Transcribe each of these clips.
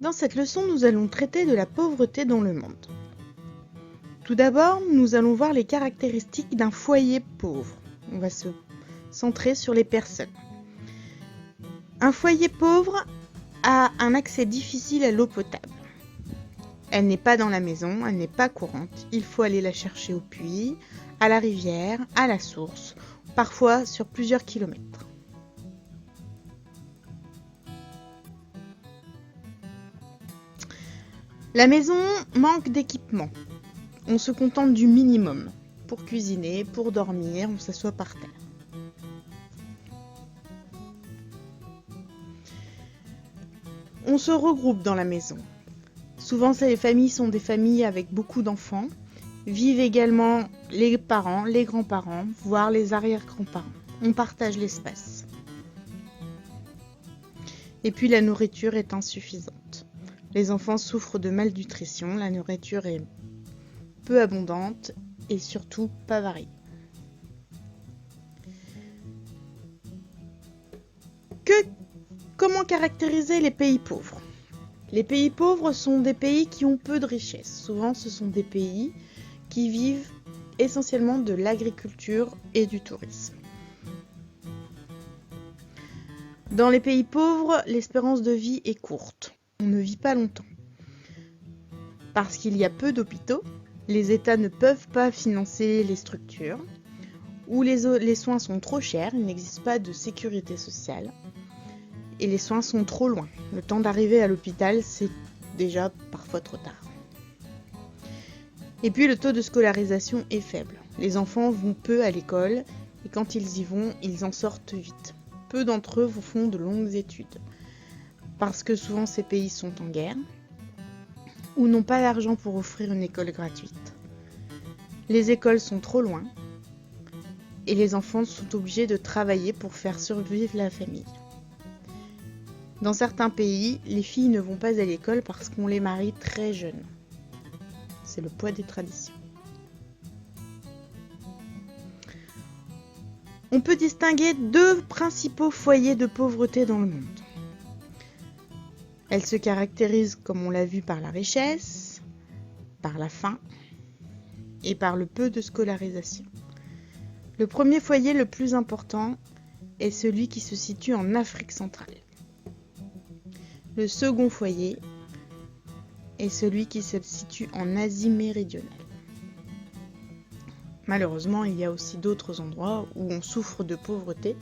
Dans cette leçon, nous allons traiter de la pauvreté dans le monde. Tout d'abord, nous allons voir les caractéristiques d'un foyer pauvre. On va se centrer sur les personnes. Un foyer pauvre a un accès difficile à l'eau potable. Elle n'est pas dans la maison, elle n'est pas courante. Il faut aller la chercher au puits, à la rivière, à la source, parfois sur plusieurs kilomètres. La maison manque d'équipement. On se contente du minimum. Pour cuisiner, pour dormir, on s'assoit par terre. On se regroupe dans la maison. Souvent, ces familles sont des familles avec beaucoup d'enfants. Vivent également les parents, les grands-parents, voire les arrière-grands-parents. On partage l'espace. Et puis la nourriture est insuffisante. Les enfants souffrent de malnutrition, la nourriture est peu abondante et surtout pas variée. Comment caractériser les pays pauvres ? Les pays pauvres sont des pays qui ont peu de richesses. Souvent, ce sont des pays qui vivent essentiellement de l'agriculture et du tourisme. Dans les pays pauvres, l'espérance de vie est courte. On ne vit pas longtemps. Parce qu'il y a peu d'hôpitaux, les États ne peuvent pas financer les structures, ou les soins sont trop chers, il n'existe pas de sécurité sociale, et les soins sont trop loin. Le temps d'arriver à l'hôpital, c'est déjà parfois trop tard. Et puis le taux de scolarisation est faible. Les enfants vont peu à l'école, et quand ils y vont, ils en sortent vite. Peu d'entre eux font de longues études, parce que souvent ces pays sont en guerre, ou n'ont pas l'argent pour offrir une école gratuite. Les écoles sont trop loin, et les enfants sont obligés de travailler pour faire survivre la famille. Dans certains pays, les filles ne vont pas à l'école parce qu'on les marie très jeunes. C'est le poids des traditions. On peut distinguer deux principaux foyers de pauvreté dans le monde. Elle se caractérise, comme on l'a vu, par la richesse, par la faim et par le peu de scolarisation. Le premier foyer le plus important est celui qui se situe en Afrique centrale. Le second foyer est celui qui se situe en Asie méridionale. Malheureusement, il y a aussi d'autres endroits où on souffre de pauvreté,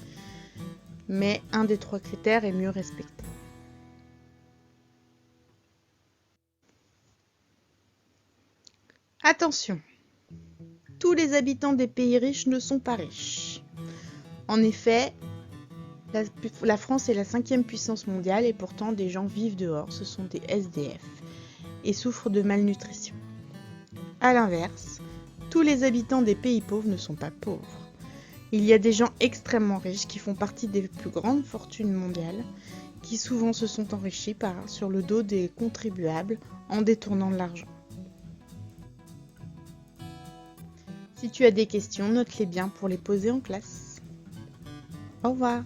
mais un des trois critères est mieux respecté. Attention, tous les habitants des pays riches ne sont pas riches. En effet, la France est la 5e puissance mondiale et pourtant des gens vivent dehors, ce sont des SDF et souffrent de malnutrition. A l'inverse, tous les habitants des pays pauvres ne sont pas pauvres. Il y a des gens extrêmement riches qui font partie des plus grandes fortunes mondiales, qui souvent se sont enrichis sur le dos des contribuables en détournant de l'argent. Si tu as des questions, note-les bien pour les poser en classe. Au revoir.